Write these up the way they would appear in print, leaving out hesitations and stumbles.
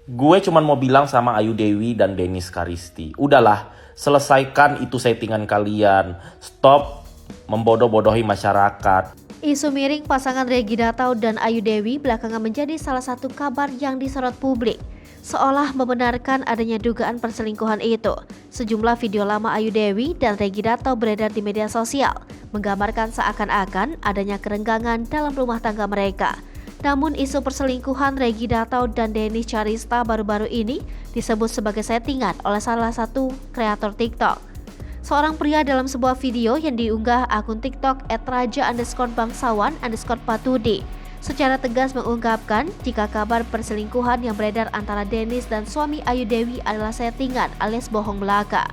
Gue cuman mau bilang sama Ayu Dewi dan Dennis Karisti, udahlah, selesaikan itu settingan kalian. Stop membodoh-bodohi masyarakat. Isu miring pasangan Regina Tau dan Ayu Dewi belakangan menjadi salah satu kabar yang disorot publik, seolah membenarkan adanya dugaan perselingkuhan itu. Sejumlah video lama Ayu Dewi dan Regina Tau beredar di media sosial, menggambarkan seakan-akan adanya kerenggangan dalam rumah tangga mereka. Namun isu perselingkuhan Regina Tau dan Dennis Charista baru-baru ini disebut sebagai settingan oleh salah satu kreator TikTok. Seorang pria dalam sebuah video yang diunggah akun TikTok @raja_bangsawan_patudi secara tegas mengungkapkan jika kabar perselingkuhan yang beredar antara Dennis dan suami Ayu Dewi adalah settingan alias bohong belaka.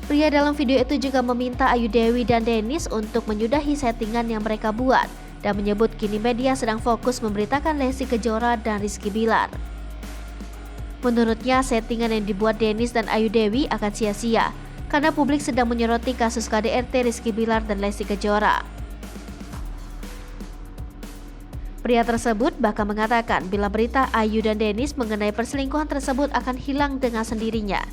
Pria dalam video itu juga meminta Ayu Dewi dan Dennis untuk menyudahi settingan yang mereka buat dan menyebut kini media sedang fokus memberitakan Lesti Kejora dan Rizky Bilar. Menurutnya, settingan yang dibuat Dennis dan Ayu Dewi akan sia-sia karena publik sedang menyoroti kasus KDRT Rizky Bilar dan Lesti Kejora. Pria tersebut bahkan mengatakan bila berita Ayu dan Dennis mengenai perselingkuhan tersebut akan hilang dengan sendirinya.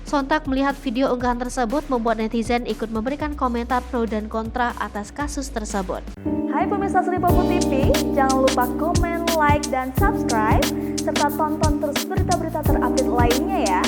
Sontak melihat video unggahan tersebut membuat netizen ikut memberikan komentar pro dan kontra atas kasus tersebut. Hai pemirsa Selipopo TV, jangan lupa komen, like, dan subscribe, serta tonton terus berita-berita terupdate lainnya ya.